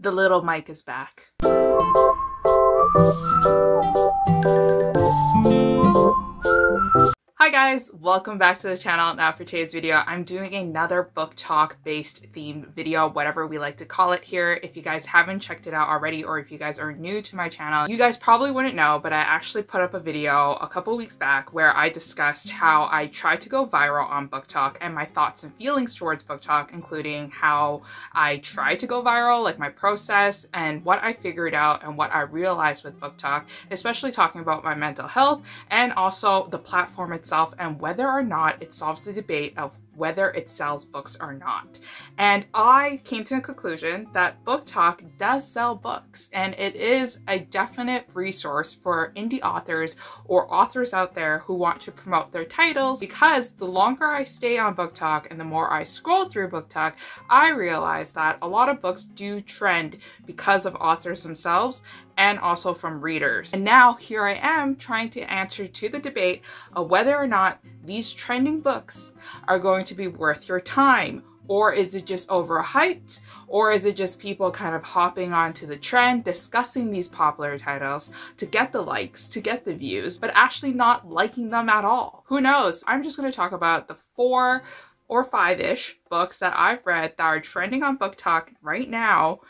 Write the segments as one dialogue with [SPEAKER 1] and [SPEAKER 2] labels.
[SPEAKER 1] The little mic is back. Hi guys, welcome back to the channel. Now for today's video, I'm doing another book talk based themed video, whatever we like to call it here. If you guys haven't checked it out already, or if you guys are new to my channel, you guys probably wouldn't know, but I actually put up a video a couple weeks back where I discussed how I tried to go viral on BookTok and my thoughts and feelings towards BookTok, including how I tried to go viral, like my process and what I figured out and what I realized with BookTok, especially talking about my mental health and also the platform itself and whether or not it solves the debate of whether it sells books or not. And I came to the conclusion that BookTok does sell books, and it is a definite resource for indie authors or authors out there who want to promote their titles, because the longer I stay on BookTok and the more I scroll through BookTok, I realize that a lot of books do trend because of authors themselves and also from readers. And now here I am trying to answer to the debate of whether or not these trending books are going to be worth your time, or is it just overhyped, or is it just people kind of hopping onto the trend, discussing these popular titles to get the likes, to get the views, but actually not liking them at all. Who knows? I'm just going to talk about the 4 or 5-ish books that I've read that are trending on BookTok right now,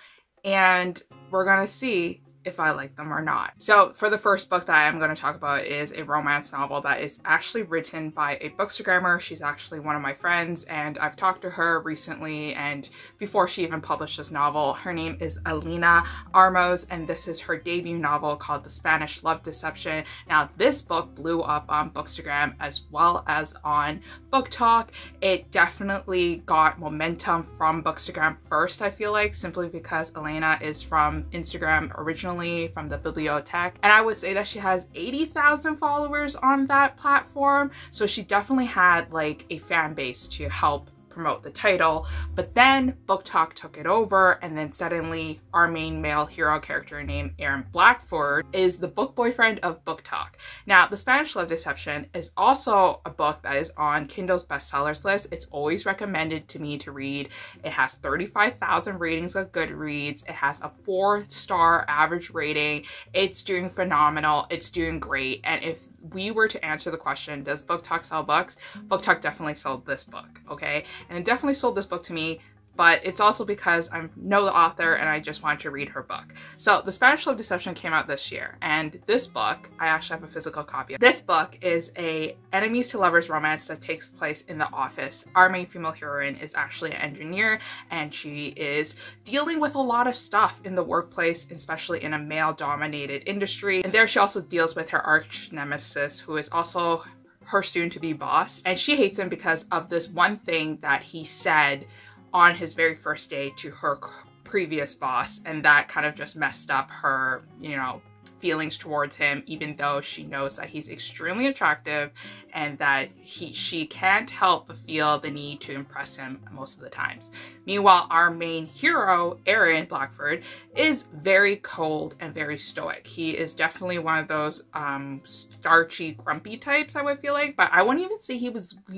[SPEAKER 1] and we're going to see if I like them or not. So for the first book that I'm going to talk about is a romance novel that is actually written by a bookstagrammer. She's actually one of my friends, and I've talked to her recently and before she even published this novel. Her name is Elena Armos, and this is her debut novel called The Spatial of Deception. Now this book blew up on Bookstagram as well as on BookTok. It definitely got momentum from Bookstagram first, I feel like, simply because Elena is from Instagram originally, from the bibliothèque, and I would say that she has 80,000 followers on that platform, so she definitely had like a fan base to help promote the title. But then BookTok took it over, and then suddenly our main male hero character named Aaron Blackford is the book boyfriend of BookTok. Now, The Spatial of Deception is also a book that is on Kindle's bestsellers list. It's always recommended to me to read. It has 35,000 ratings on Goodreads. It has a 4-star average rating. It's doing phenomenal. It's doing great. And if we were to answer the question, does BookTok sell books? BookTok definitely sold this book, okay? And it definitely sold this book to me, but it's also because I know the author and I just wanted to read her book. So The Spatial of Deception came out this year, and this book, I actually have a physical copy of. This book is a enemies to lovers romance that takes place in the office. Our main female heroine is actually an engineer, and she is dealing with a lot of stuff in the workplace, especially in a male-dominated industry. And there she also deals with her arch nemesis, who is also her soon-to-be boss. And she hates him because of this one thing that he said on his very first day to her previous boss, and that kind of just messed up her, you know, feelings towards him, even though she knows that he's extremely attractive and that she can't help but feel the need to impress him most of the times. Meanwhile, our main hero, Aaron Blackford, is very cold and very stoic. He is definitely one of those starchy, grumpy types, I would feel like, but I wouldn't even say he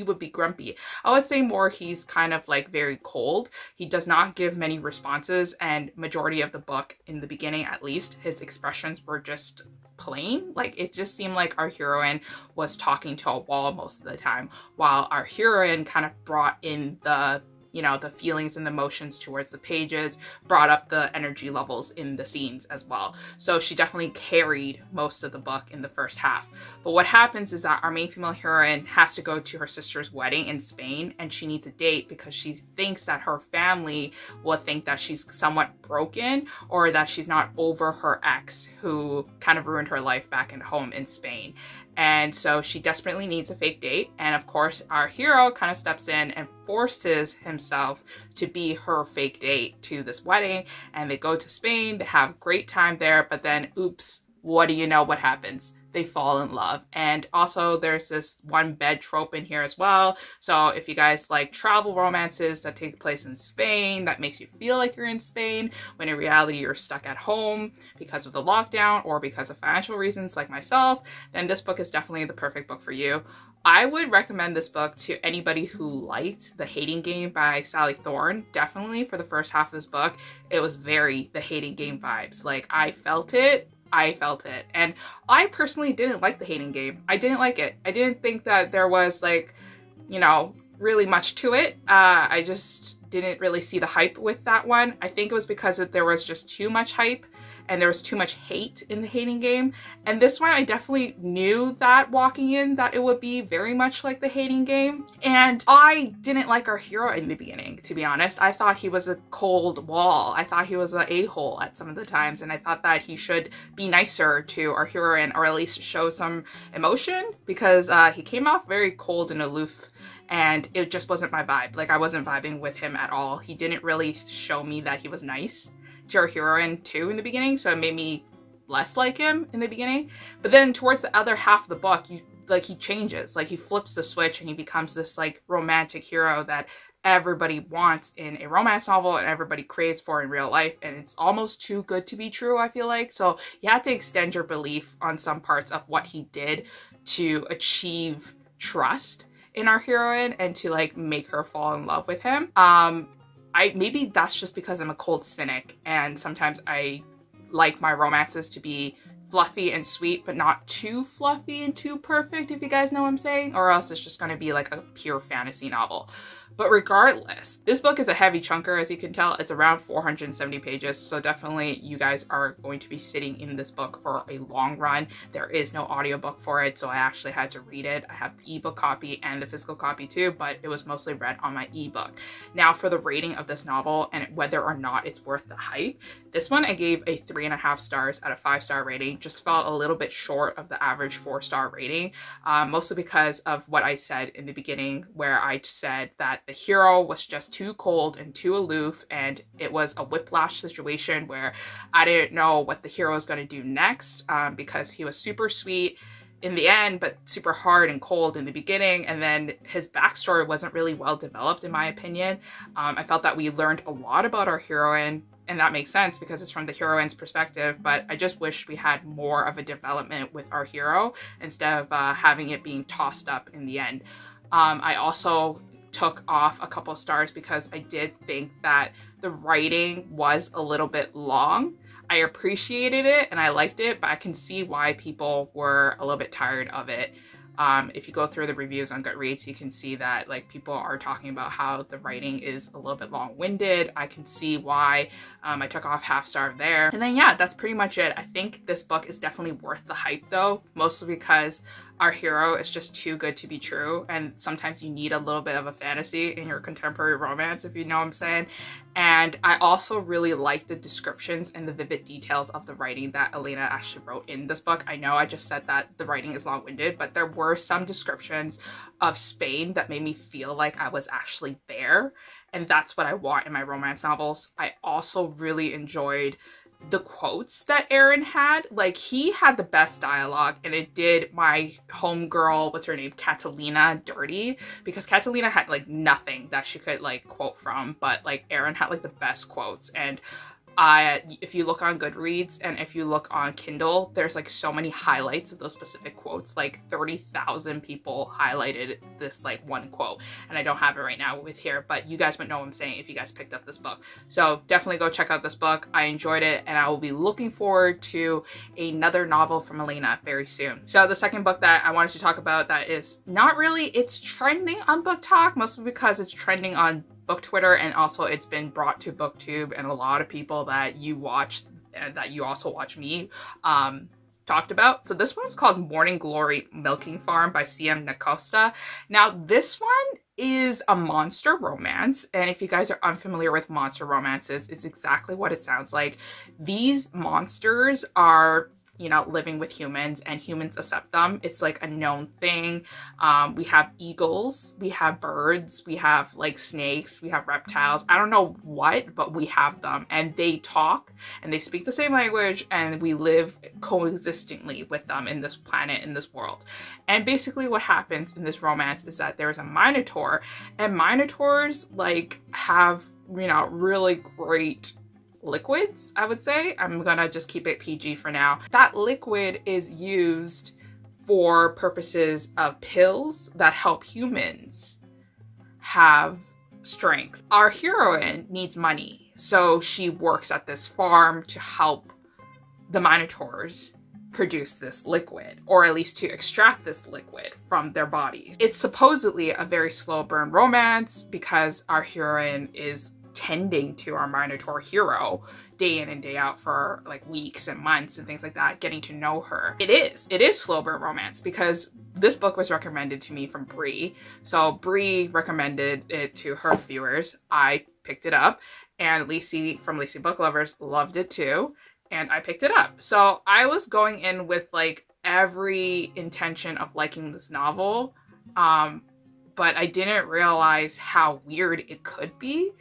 [SPEAKER 1] would be grumpy. I would say more he's kind of like very cold. He does not give many responses, and majority of the book, in the beginning at least, his expressions were just plain. Like, it just seemed like our heroine was talking to a wall most of the time, while our heroine kind of brought in the, you know, the feelings and the emotions towards the pages, brought up the energy levels in the scenes as well. So she definitely carried most of the book in the first half. But what happens is that our main female heroine has to go to her sister's wedding in Spain, and she needs a date because she thinks that her family will think that she's somewhat broken, or that she's not over her ex who kind of ruined her life back at home in Spain. And so she desperately needs a fake date. And of course, our hero kind of steps in and forces himself to be her fake date to this wedding. And they go to Spain, they have a great time there, but then oops, what do you know what happens? They fall in love. And also there's this one bed trope in here as well. So if you guys like travel romances that take place in Spain, that makes you feel like you're in Spain, when in reality you're stuck at home because of the lockdown or because of financial reasons like myself, then this book is definitely the perfect book for you. I would recommend this book to anybody who liked The Hating Game by Sally Thorne. Definitely for the first half of this book, it was very The Hating Game vibes. Like, I felt it. And I personally didn't like The Hating Game. I didn't like it. I didn't think that there was, like, you know, really much to it. I just didn't really see the hype with that one. I think it was because there was just too much hype and there was too much hate in The Hating Game. And this one, I definitely knew that walking in that it would be very much like The Hating Game. And I didn't like our hero in the beginning, to be honest. I thought he was a cold wall. I thought he was an a-hole at some of the times. And I thought that he should be nicer to our heroine, or at least show some emotion, because he came off very cold and aloof. And it just wasn't my vibe. Like, I wasn't vibing with him at all. He didn't really show me that he was nice to our heroine too in the beginning, so it made me less like him in the beginning. But then towards the other half of the book, he changes. Like, he flips the switch and he becomes this like romantic hero that everybody wants in a romance novel and everybody craves for in real life, and it's almost too good to be true, I feel like. So you have to extend your belief on some parts of what he did to achieve trust in our heroine and to like make her fall in love with him. Maybe that's just because I'm a cold cynic, and sometimes I like my romances to be fluffy and sweet, but not too fluffy and too perfect, if you guys know what I'm saying, or else it's just going to be like a pure fantasy novel. But regardless, this book is a heavy chunker, as you can tell. It's around 470 pages, so definitely you guys are going to be sitting in this book for a long run. There is no audiobook for it, so I actually had to read it. I have the ebook copy and the physical copy too, but it was mostly read on my ebook. Now, for the rating of this novel and whether or not it's worth the hype, this one I gave a 3.5 stars out of 5-star rating. Just felt a little bit short of the average 4-star rating, mostly because of what I said in the beginning, where I said that the hero was just too cold and too aloof, and it was a whiplash situation where I didn't know what the hero was going to do next, because he was super sweet in the end, but super hard and cold in the beginning, and then his backstory wasn't really well developed, in my opinion. I felt that we learned a lot about our heroine, and that makes sense because it's from the heroine's perspective, but I just wish we had more of a development with our hero instead of having it being tossed up in the end. I also took off a couple stars because I did think that the writing was a little bit long. I appreciated it and I liked it, but I can see why people were a little bit tired of it. If you go through the reviews on Goodreads, you can see that like people are talking about how the writing is a little bit long-winded. I can see why. I took off half star there. And then yeah, that's pretty much it. I think this book is definitely worth the hype though, mostly because our hero is just too good to be true, and sometimes you need a little bit of a fantasy in your contemporary romance, if you know what I'm saying. And I also really like the descriptions and the vivid details of the writing that Elena actually wrote in this book. I know I just said that the writing is long-winded, but there were some descriptions of Spain that made me feel like I was actually there, and that's what I want in my romance novels. I also really enjoyed the quotes that Aaron had. Like, he had the best dialogue, and it did my homegirl, what's her name, Catalina, dirty, because Catalina had like nothing that she could like quote from, but like Aaron had like the best quotes. And if you look on Goodreads and if you look on Kindle, there's like so many highlights of those specific quotes. Like 30,000 people highlighted this like one quote, and I don't have it right now with here, but you guys would know what I'm saying if you guys picked up this book. So definitely go check out this book. I enjoyed it, and I will be looking forward to another novel from Elena very soon. So the second book that I wanted to talk about that is not really, it's trending on BookTok, mostly because it's trending on Book Twitter, and also it's been brought to BookTube, and a lot of people that you watch and that you also watch me talked about. So this one's called Morning Glory Milking Farm by CM Necosta. Now this one is a monster romance, and if you guys are unfamiliar with monster romances, it's exactly what it sounds like. These monsters are, you know, living with humans, and humans accept them. It's like a known thing. We have eagles, we have birds, we have like snakes, we have reptiles. I don't know what, but we have them, and they talk and they speak the same language, and we live coexistently with them in this planet, in this world. And basically what happens in this romance is that there's a minotaur, and minotaurs like have, you know, really great liquids, I would say. I'm gonna just keep it PG for now. That liquid is used for purposes of pills that help humans have strength. Our heroine needs money, so she works at this farm to help the Minotaurs produce this liquid, or at least to extract this liquid from their body. It's supposedly a very slow burn romance because our heroine is tending to our Minotaur hero day in and day out for like weeks and months and things like that, getting to know her. It is slow burn romance because this book was recommended to me from Bree. So Bree recommended it to her viewers. I picked it up, and Lacey from Lacey Book Lovers loved it too, and I picked it up. So I was going in with like every intention of liking this novel, but I didn't realize how weird it could be.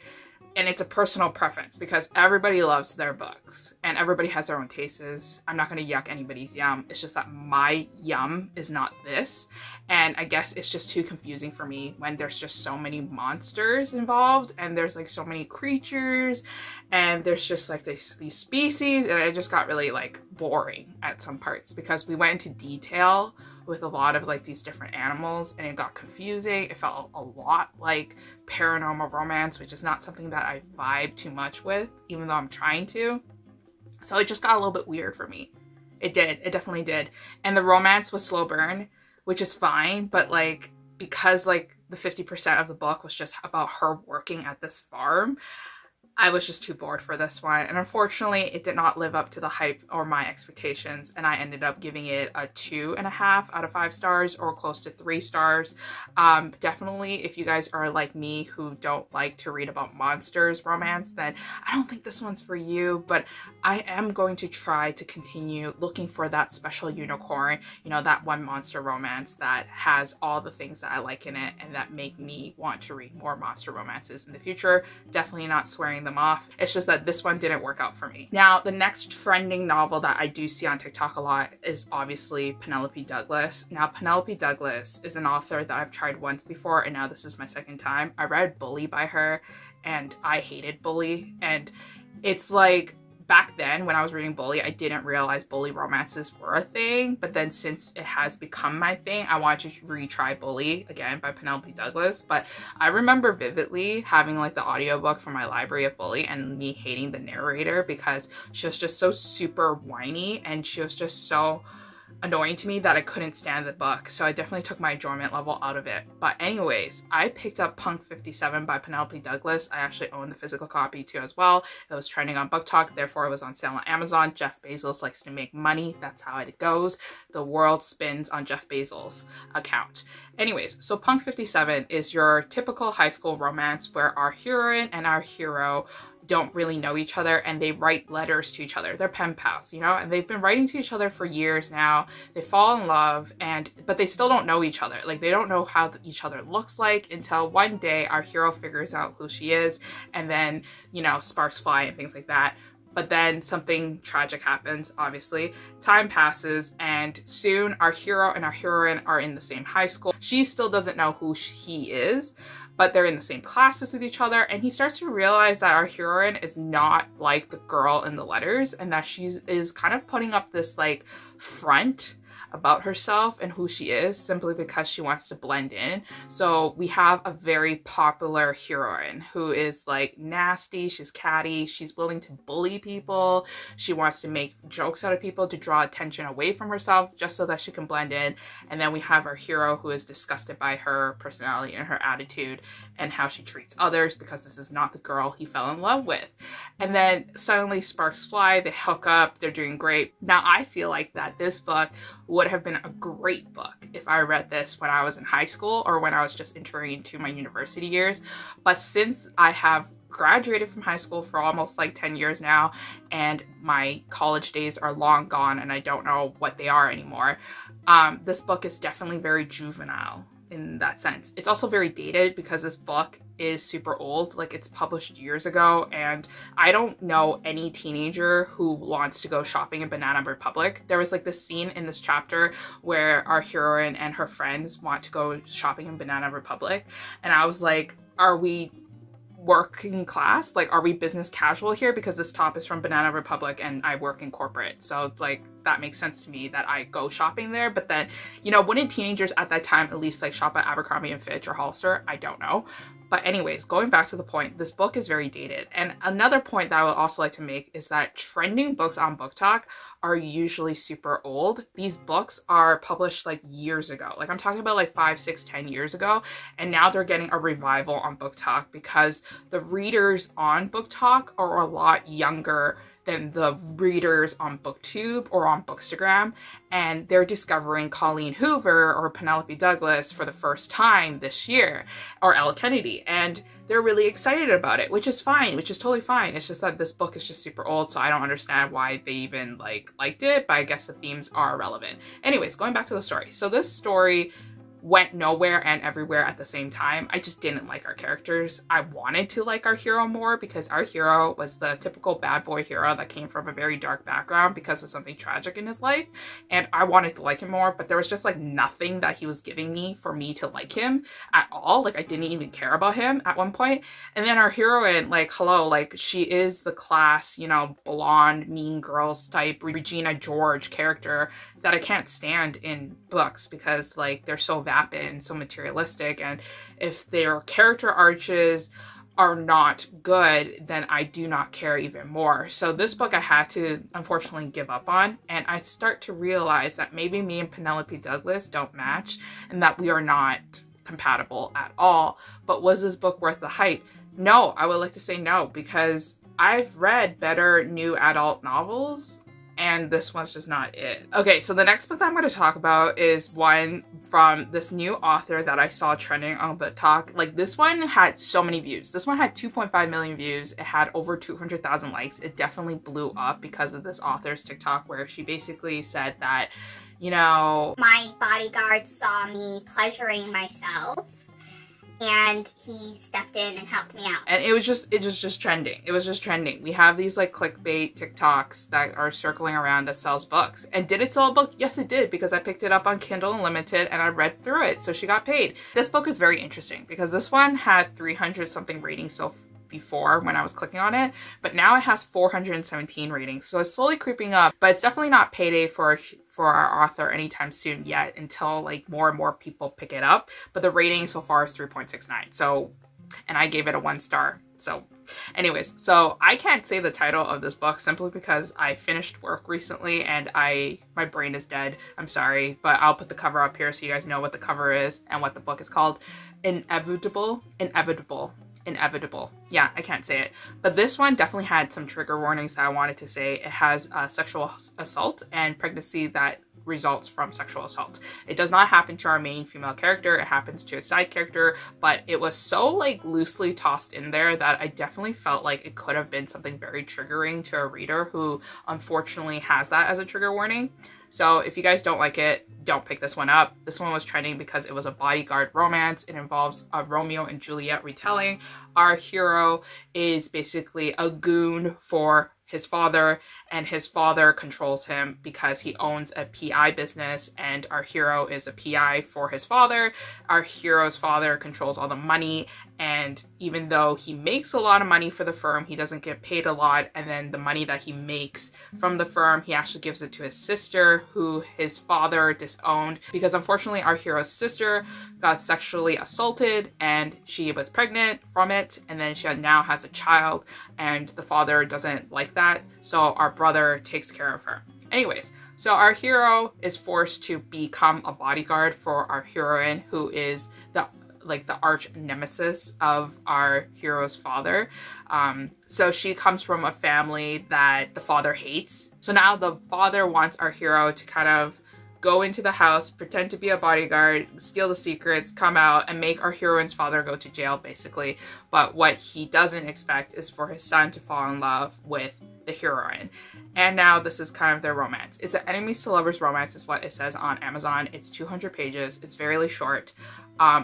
[SPEAKER 1] And it's a personal preference because everybody loves their books and everybody has their own tastes. I'm not going to yuck anybody's yum. It's just that my yum is not this. And I guess it's just too confusing for me when there's just so many monsters involved and there's like so many creatures and there's just like these species, and it just got really like boring at some parts because we went into detail with a lot of like these different animals and it got confusing. It felt a lot like paranormal romance, which is not something that I vibe too much with, even though I'm trying to. So it just got a little bit weird for me. It did, it definitely did. And the romance was slow burn, which is fine, but like, because like the 50% of the book was just about her working at this farm, I was just too bored for this one, and unfortunately it did not live up to the hype or my expectations, and I ended up giving it a 2.5 out of 5 stars, or close to 3 stars. Definitely, if you guys are like me who don't like to read about monsters romance, then I don't think this one's for you, but I am going to try to continue looking for that special unicorn, you know, that one monster romance that has all the things that I like in it and that make me want to read more monster romances in the future. Definitely not swearing them off. It's just that this one didn't work out for me. Now, the next trending novel that I do see on TikTok a lot is obviously Penelope Douglas. Now, Penelope Douglas is an author that I've tried once before, and now this is my second time. I read Bully by her, and I hated Bully, and it's like, back then when I was reading Bully, I didn't realize bully romances were a thing, but then since it has become my thing, I wanted to retry Bully again by Penelope Douglas. But I remember vividly having like the audiobook from my library of Bully and me hating the narrator because she was just so super whiny and she was just so annoying to me that I couldn't stand the book, so I definitely took my enjoyment level out of it. But anyways, I picked up Punk 57 by Penelope Douglas. I actually own the physical copy too as well. It was trending on BookTok, therefore it was on sale on Amazon. Jeff Bezos likes to make money. That's how it goes. The world spins on Jeff Bezos' account. Anyways, so Punk 57 is your typical high school romance where our heroine and our hero don't really know each other and they write letters to each other. They're pen pals, you know, and they've been writing to each other for years now. They fall in love, but they still don't know each other. Like, they don't know how each other looks like until one day our hero figures out who she is, and then, you know, sparks fly and things like that. But then something tragic happens, obviously. Time passes, and soon our hero and our heroine are in the same high school. She still doesn't know who he is, but they're in the same classes with each other, and he starts to realize that our heroine is not like the girl in the letters, and that she is kind of putting up this like front about herself and who she is simply because she wants to blend in. So we have a very popular heroine who is like nasty, she's catty, she's willing to bully people, she wants to make jokes out of people to draw attention away from herself just so that she can blend in. And then we have our hero who is disgusted by her personality and her attitude and how she treats others because this is not the girl he fell in love with. And then suddenly sparks fly, they hook up, they're doing great. Now I feel like that this book would have been a great book if I read this when I was in high school or when I was just entering into my university years. But since I have graduated from high school for almost like 10 years now and my college days are long gone and I don't know what they are anymore, this book is definitely very juvenile in that sense. It's also very dated because this book is super old, like it's published years ago, and I don't know any teenager who wants to go shopping in Banana Republic. There was like this scene in this chapter where our heroine and her friends want to go shopping in Banana Republic, and I was like, are we working class? Like, are we business casual here? Because this top is from Banana Republic and I work in corporate. So like that makes sense to me that I go shopping there. But then, you know, wouldn't teenagers at that time at least like shop at Abercrombie and Fitch or Hollister? I don't know. But anyways, going back to the point, this book is very dated. And another point that I would also like to make is that trending books on BookTok are usually super old. These books are published like years ago. Like I'm talking about like 5, 6, 10 years ago. And now they're getting a revival on BookTok because the readers on BookTok are a lot younger than the readers on BookTube or on Bookstagram, and they're discovering Colleen Hoover or Penelope Douglas for the first time this year, or Ella Kennedy, and they're really excited about it, which is fine, which is totally fine. It's just that this book is just super old, so I don't understand why they even liked it, but I guess the themes are irrelevant. Anyways, going back to the story. So this story went nowhere and everywhere at the same time. I just didn't like our characters. I wanted to like our hero more because our hero was the typical bad boy hero that came from a very dark background because of something tragic in his life, and I wanted to like him more, but there was just like nothing that he was giving me for me to like him at all. Like I didn't even care about him at one point. And then our heroine, like, hello, like she is the class, you know, blonde Mean Girls type Regina George character that I can't stand in books because like they're so vapid and so materialistic, and if their character arches are not good, then I do not care even more. So this book I had to unfortunately give up on, and I start to realize that maybe me and Penelope Douglas don't match and that we are not compatible at all. But was this book worth the hype? No, I would like to say no, because I've read better new adult novels and this one's just not it. Okay, so the next book that I'm going to talk about is one from this new author that I saw trending on BookTok. Like this one had so many views. This one had 2.5 million views. It had over 200,000 likes. It definitely blew up because of this author's TikTok where she basically said that, you know,
[SPEAKER 2] my bodyguard saw me pleasuring myself and he stepped in and helped me out.
[SPEAKER 1] And it was just trending. It was just trending. We have these like clickbait TikToks that are circling around that sells books. And did it sell a book? Yes, it did, because I picked it up on Kindle Unlimited and I read through it. So she got paid. This book is very interesting because this one had 300 something ratings so before when I was clicking on it, but now it has 417 ratings. So it's slowly creeping up, but it's definitely not payday for our author anytime soon yet until like more and more people pick it up. But the rating so far is 3.69. So, and I gave it a 1 star. So anyways, so I can't say the title of this book simply because I finished work recently and my brain is dead. I'm sorry, but I'll put the cover up here so you guys know what the cover is and what the book is called. Inevitable. Yeah, I can't say it. But this one definitely had some trigger warnings that I wanted to say. It has sexual assault and pregnancy that results from sexual assault. It does not happen to our main female character. It happens to a side character, but it was so like loosely tossed in there that I definitely felt like it could have been something very triggering to a reader who unfortunately has that as a trigger warning. So if you guys don't like it, don't pick this one up. This one was trending because it was a bodyguard romance. It involves a Romeo and Juliet retelling. Our hero is basically a goon for his father, and his father controls him because he owns a PI business, and our hero is a PI for his father. Our hero's father controls all the money, and even though he makes a lot of money for the firm, he doesn't get paid a lot, and then the money that he makes from the firm, he actually gives it to his sister, who his father disowned, because unfortunately our hero's sister got sexually assaulted and she was pregnant from it, and then she now has a child, and the father doesn't like that, so our brother takes care of her. Anyways, so our hero is forced to become a bodyguard for our heroine, who is the arch nemesis of our hero's father. So she comes from a family that the father hates. So now the father wants our hero to kind of go into the house, pretend to be a bodyguard, steal the secrets, come out, and make our heroine's father go to jail, basically. But what he doesn't expect is for his son to fall in love with the heroine. And now this is kind of their romance. It's an enemies to lovers romance is what it says on Amazon. It's 200 pages. It's fairly short.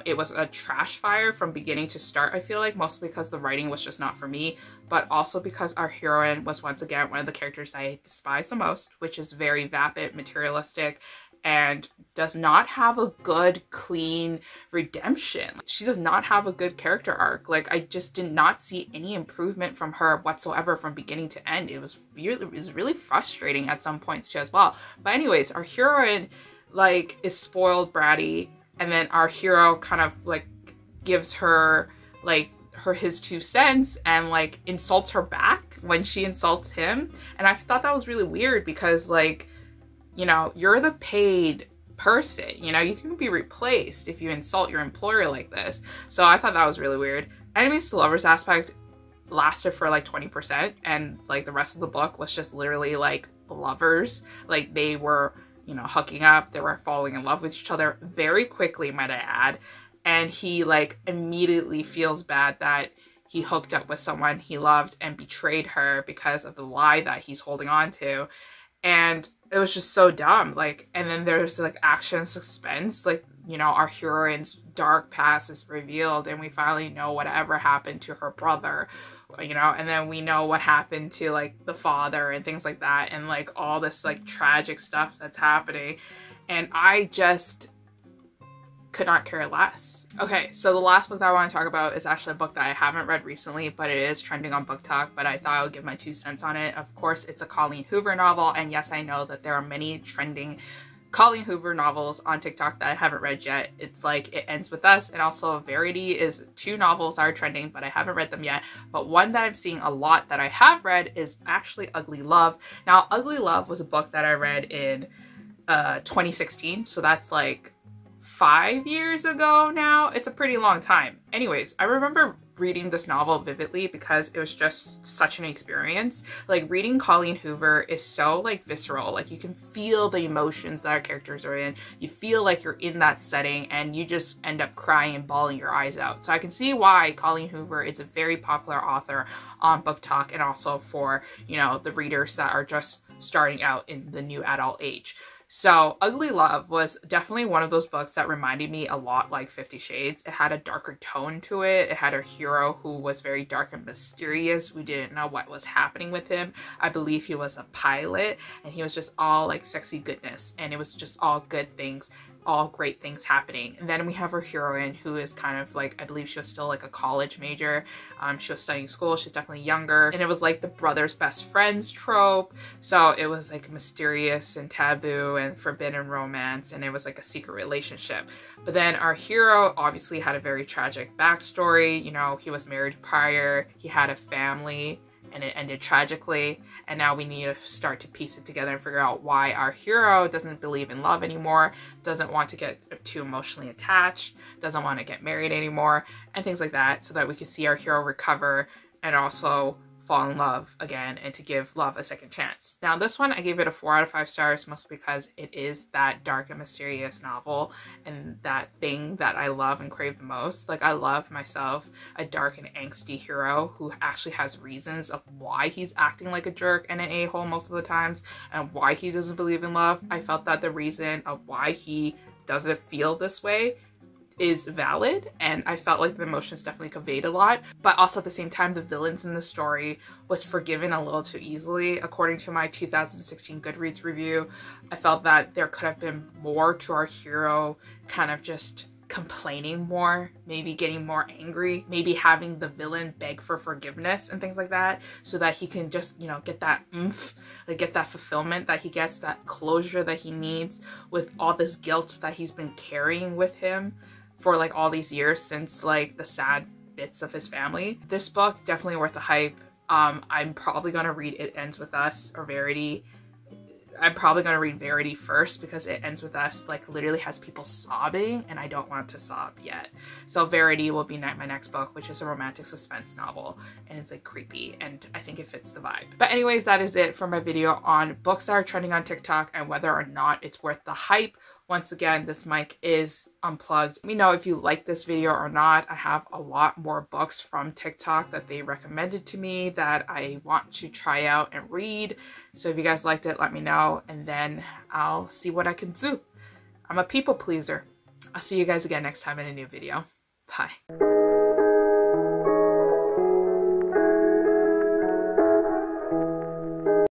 [SPEAKER 1] It was a trash fire from beginning to start, I feel like, mostly because the writing was just not for me, but also because our heroine was once again one of the characters I despise the most, which is very vapid, materialistic, and does not have a good, clean redemption. She does not have a good character arc. Like, I just did not see any improvement from her whatsoever from beginning to end. It was really frustrating at some points too as well. But anyways, our heroine like is spoiled bratty, and then our hero kind of like gives her like his 2 cents and like insults her back when she insults him. And I thought that was really weird because, like, you know, you're the paid person, you know, you can be replaced if you insult your employer like this. So I thought that was really weird. Enemies to lovers aspect lasted for like 20%, and like the rest of the book was just literally like lovers. Like, they were, you know, hooking up, they were falling in love with each other very quickly, might I add. And he like immediately feels bad that he hooked up with someone he loved and betrayed her because of the lie that he's holding on to. And it was just so dumb. Like, and then there's like action suspense, like, you know, our heroine's dark past is revealed and we finally know whatever happened to her brother, you know, and then we know what happened to like the father and things like that, and like all this like tragic stuff that's happening. And I just could not care less. Okay, so the last book that I want to talk about is actually a book that I haven't read recently, but it is trending on BookTok, but I thought I would give my 2 cents on it. Of course, it's a Colleen Hoover novel, and yes, I know that there are many trending Colleen Hoover novels on TikTok that I haven't read yet. It's like It Ends With Us, and also Verity is 2 novels that are trending, but I haven't read them yet. But one that I'm seeing a lot that I have read is actually Ugly Love. Now, Ugly Love was a book that I read in 2016, so that's like 5 years ago now. It's a pretty long time. Anyways, I remember reading this novel vividly because it was just such an experience. Like, reading Colleen Hoover is so like visceral. Like, you can feel the emotions that our characters are in. You feel like you're in that setting and you just end up crying and bawling your eyes out. So I can see why Colleen Hoover is a very popular author on BookTok, and also for, you know, the readers that are just starting out in the new adult age. So Ugly Love was definitely one of those books that reminded me a lot like 50 Shades. It had a darker tone to it. It had a hero who was very dark and mysterious. We didn't know what was happening with him. I believe he was a pilot, and he was just all like sexy goodness, and it was just all good things, all great things happening. And then we have our heroine, who is kind of like, I believe she was still like a college major. She was studying school. She's definitely younger, and it was like the brother's best friends trope. So it was like mysterious and taboo and forbidden romance, and it was like a secret relationship. But then our hero obviously had a very tragic backstory. You know, he was married prior, he had a family, and it ended tragically, and now we need to start to piece it together and figure out why our hero doesn't believe in love anymore, doesn't want to get too emotionally attached, doesn't want to get married anymore, and things like that, so that we can see our hero recover and also fall in love again and to give love a second chance. Now, this one I gave it a 4 out of 5 stars, mostly because it is that dark and mysterious novel and that thing that I love and crave the most. Like, I love myself a dark and angsty hero who actually has reasons of why he's acting like a jerk and an a-hole most of the times, and why he doesn't believe in love. I felt that the reason of why he doesn't feel this way is valid, and I felt like the emotions definitely conveyed a lot. But also at the same time, the villains in the story was forgiven a little too easily. According to my 2016 Goodreads review, I felt that there could have been more to our hero kind of just complaining more, maybe getting more angry, maybe having the villain beg for forgiveness and things like that, so that he can just, you know, get that oomph, like get that fulfillment that he gets, that closure that he needs with all this guilt that he's been carrying with him for like all these years since like the sad bits of his family. This book definitely worth the hype. I'm probably gonna read It Ends With Us or Verity. I'm probably gonna read Verity first because It Ends With Us like literally has people sobbing, and I don't want to sob yet. So Verity will be my next book, which is a romantic suspense novel, and it's like creepy, and I think it fits the vibe. But anyways, that is it for my video on books that are trending on TikTok and whether or not it's worth the hype. Once again, this mic is unplugged. Let me know if you like this video or not. I have a lot more books from TikTok that they recommended to me that I want to try out and read. So if you guys liked it, let me know, and then I'll see what I can do. I'm a people pleaser. I'll see you guys again next time in a new video. Bye.